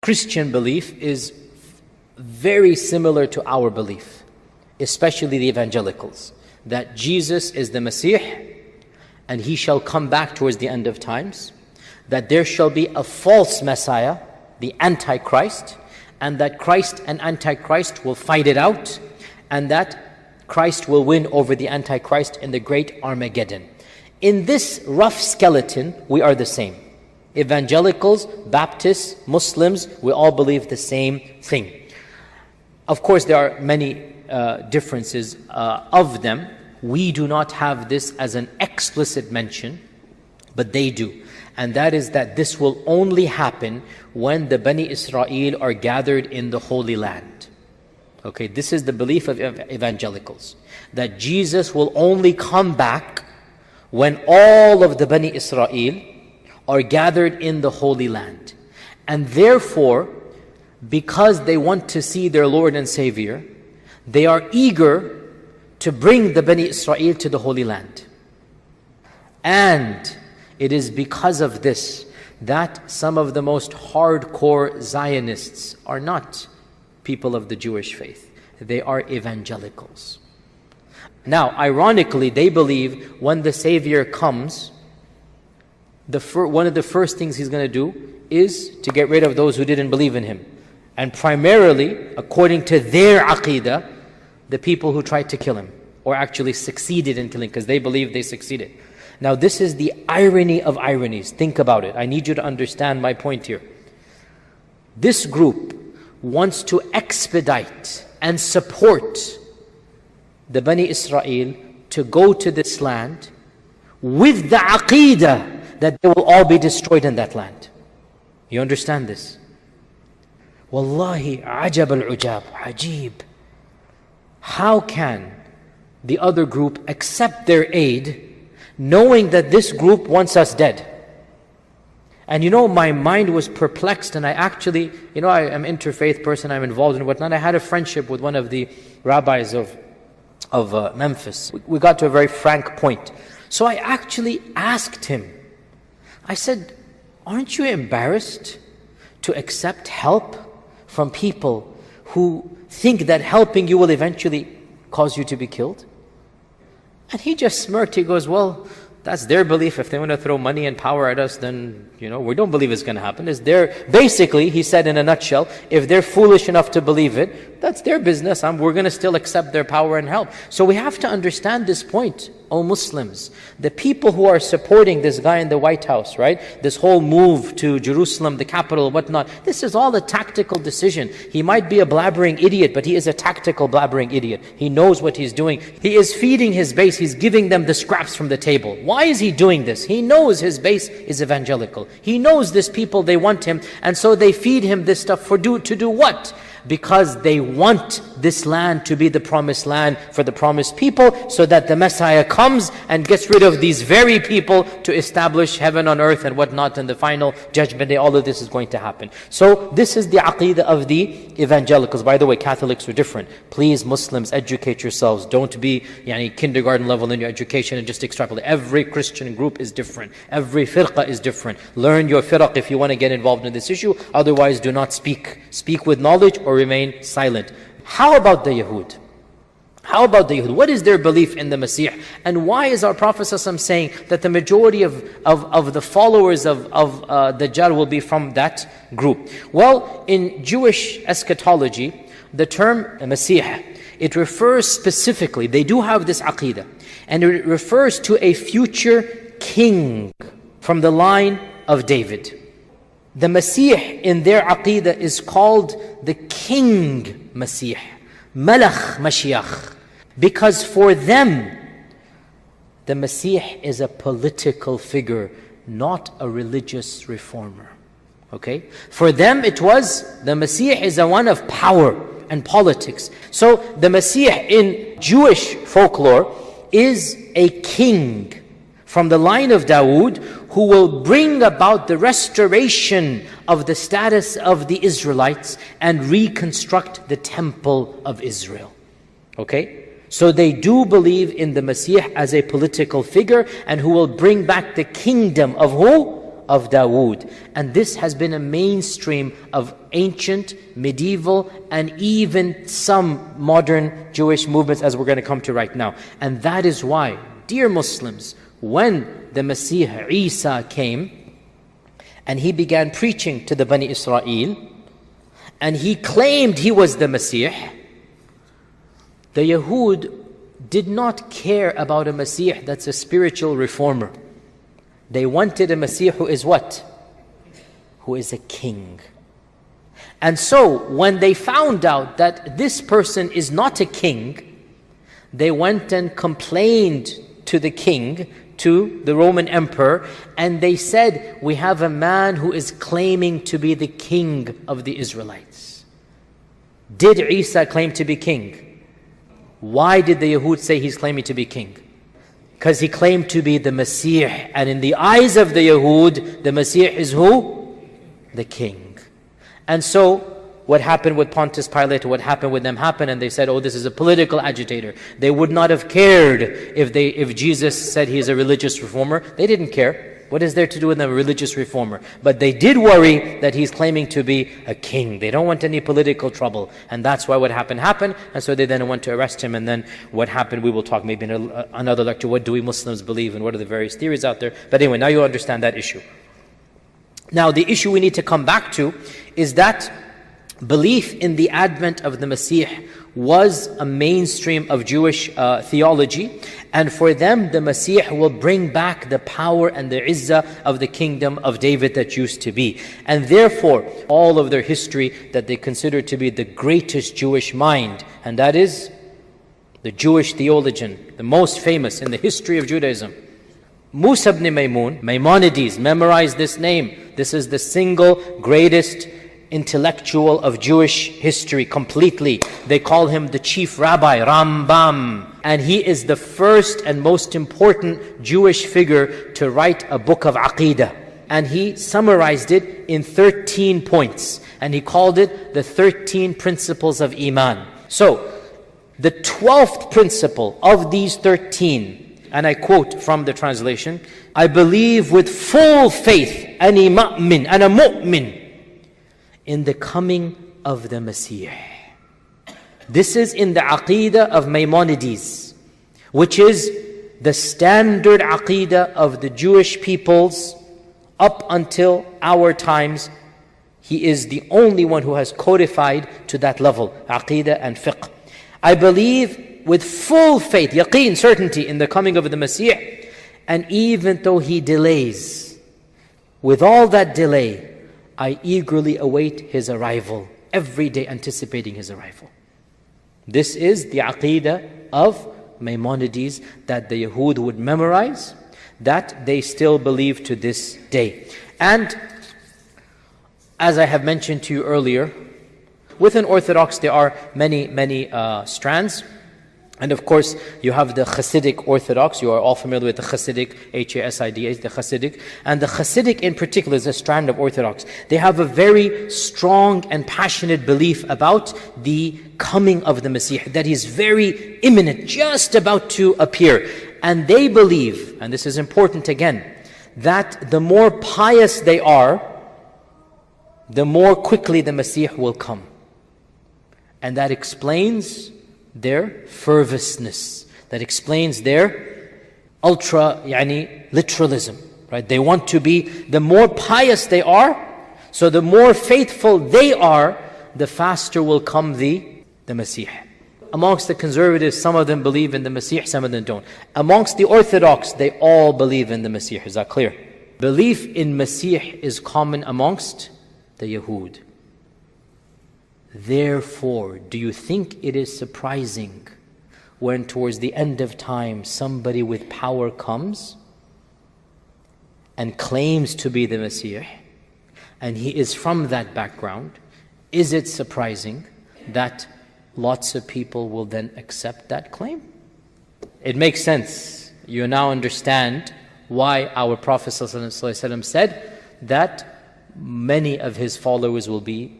Christian belief is very similar to our belief, especially the evangelicals, that Jesus is the Messiah and he shall come back towards the end of times, that there shall be a false Messiah, the Antichrist, and that Christ and Antichrist will fight it out, and that Christ will win over the Antichrist in the great Armageddon. In this rough skeleton, we are the same. Evangelicals, Baptists, Muslims, we all believe the same thing. Of course, there are many differences of them. We do not have this as an explicit mention, but they do. And that is that this will only happen when the Bani Israel are gathered in the Holy Land. Okay, this is the belief of evangelicals, that Jesus will only come back when all of the Bani Israel are gathered in the Holy Land. And therefore, because they want to see their Lord and Savior, they are eager to bring the Bani Israel to the Holy Land. And it is because of this that some of the most hardcore Zionists are not people of the Jewish faith. They are evangelicals. Now, ironically, they believe when the Savior comes, one of the first things He's going to do is to get rid of those who didn't believe in Him. And primarily, according to their aqidah, the people who tried to kill Him, or actually succeeded in killing, because they believe they succeeded. Now this is the irony of ironies. Think about it. I need you to understand my point here. This group wants to expedite and support the Bani Israel to go to this land with the aqidah that they will all be destroyed in that land. You understand this? Wallahi, ajab al-ujab, ajib. How can the other group accept their aid knowing that this group wants us dead? And my mind was perplexed, and I actually, I am an interfaith person, I'm involved in whatnot. I had a friendship with one of the rabbis of Memphis. We got to a very frank point. So I actually asked him, I said, aren't you embarrassed to accept help from people who think that helping you will eventually cause you to be killed? And he just smirked. He goes, well, that's their belief. If they want to throw money and power at us, then, we don't believe it's going to happen. Basically, he said in a nutshell, if they're foolish enough to believe it, that's their business. We're going to still accept their power and help. So we have to understand this point, O Muslims. The people who are supporting this guy in the White House, right? This whole move to Jerusalem, the capital, whatnot, this is all a tactical decision. He might be a blabbering idiot, but he is a tactical blabbering idiot. He knows what he's doing. He is feeding his base. He's giving them the scraps from the table. Why is he doing this? He knows his base is evangelical. He knows this people, they want him, and so they feed him this stuff to do what? Because they want this land to be the promised land for the promised people, so that the Messiah comes and gets rid of these very people to establish heaven on earth and whatnot, and the final judgment day. All of this is going to happen. So this is the aqidah of the evangelicals. By the way, Catholics are different. Please, Muslims, educate yourselves. Don't be kindergarten level in your education and just extrapolate. Every Christian group is different. Every firqa is different. Learn your firaq if you want to get involved in this issue. Otherwise, do not speak. Speak with knowledge or remain silent. How about the Yahud? How about the Yahud? What is their belief in the Messiah? And why is our Prophet ﷺ saying that the majority of the followers of Dajjal will be from that group? Well, in Jewish eschatology, the term Messiah, it refers specifically, they do have this aqidah, and it refers to a future king from the line of David. The Masih in their aqidah is called the King Masih, Malach Mashiach, because for them, the Masih is a political figure, not a religious reformer. Okay? For them it was, the Masih is a one of power and politics. So the Masih in Jewish folklore is a king from the line of Dawood, who will bring about the restoration of the status of the Israelites and reconstruct the temple of Israel. Okay? So they do believe in the Masih as a political figure, and who will bring back the kingdom of who? of Dawood. And this has been a mainstream of ancient, medieval, and even some modern Jewish movements, as we're going to come to right now. And that is why, dear Muslims, when the Messiah Isa came and he began preaching to the Bani Israel and he claimed he was the Messiah, the Yahud did not care about a Messiah that's a spiritual reformer. They wanted a Messiah who is what? Who is a king. And so when they found out that this person is not a king, they went and complained to the king, to the Roman emperor, and they said, we have a man who is claiming to be the king of the Israelites. Did Isa claim to be king? Why did the Yahud say he's claiming to be king? Because he claimed to be the Messiah. And in the eyes of the Yahud, the Messiah is who? The king. And so, what happened with Pontius Pilate, what happened with them happened, and they said, oh, this is a political agitator. They would not have cared if Jesus said he's a religious reformer. They didn't care. What is there to do with a religious reformer? But they did worry that he's claiming to be a king. They don't want any political trouble. And that's why what happened. And so they then went to arrest him. And then what happened, we will talk maybe in another lecture. What do we Muslims believe and what are the various theories out there? But anyway, now you understand that issue. Now the issue we need to come back to is that belief in the advent of the Messiah was a mainstream of Jewish theology, and for them the Messiah will bring back the power and the izzah of the kingdom of David that used to be. And therefore all of their history that they consider to be the greatest Jewish mind, and that is the Jewish theologian, the most famous in the history of Judaism, Musa ibn Maymun, Maimonides, memorize this name. This is the single greatest intellectual of Jewish history completely. They call him the chief rabbi, Rambam. And he is the first and most important Jewish figure to write a book of Aqidah. And he summarized it in 13 points. And he called it the 13 principles of Iman. So, the 12th principle of these 13, and I quote from the translation, I believe with full faith, ani mu'min, ana mu'min, in the coming of the Messiah. This is in the Aqidah of Maimonides, which is the standard Aqidah of the Jewish peoples up until our times. He is the only one who has codified to that level, Aqidah and Fiqh. I believe with full faith, yaqeen, certainty in the coming of the Messiah. And even though he delays, with all that delay, I eagerly await his arrival, every day anticipating his arrival. This is the Aqidah of Maimonides that the Yahud would memorize, that they still believe to this day. And as I have mentioned to you earlier, within Orthodox there are many strands. And of course, you have the Hasidic Orthodox. You are all familiar with the Hasidic, H-A-S-I-D-H, the Hasidic. And the Hasidic in particular is a strand of Orthodox. They have a very strong and passionate belief about the coming of the Messiah, that is very imminent, just about to appear. And they believe, and this is important again, that the more pious they are, the more quickly the Messiah will come. And that explains their fervousness. That explains their literalism. Right? They want to be, the more pious they are, so the more faithful they are, the faster will come the Messiah. Amongst the conservatives, some of them believe in the Messiah, some of them don't. Amongst the Orthodox, they all believe in the Messiah. Is that clear? Belief in Messiah is common amongst the Yahud. Therefore, do you think it is surprising when towards the end of time somebody with power comes and claims to be the Messiah, and he is from that background? Is it surprising that lots of people will then accept that claim? It makes sense. You now understand why our Prophet ﷺ said that many of his followers will be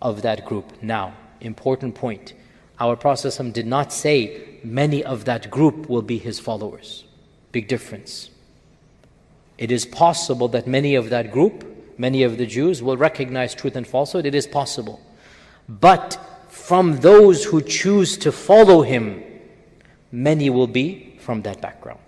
of that group. Now, important point. Our Prophet ﷺ did not say many of that group will be his followers. Big difference. It is possible that many of that group, many of the Jews, will recognize truth and falsehood. It is possible. But from those who choose to follow him, many will be from that background.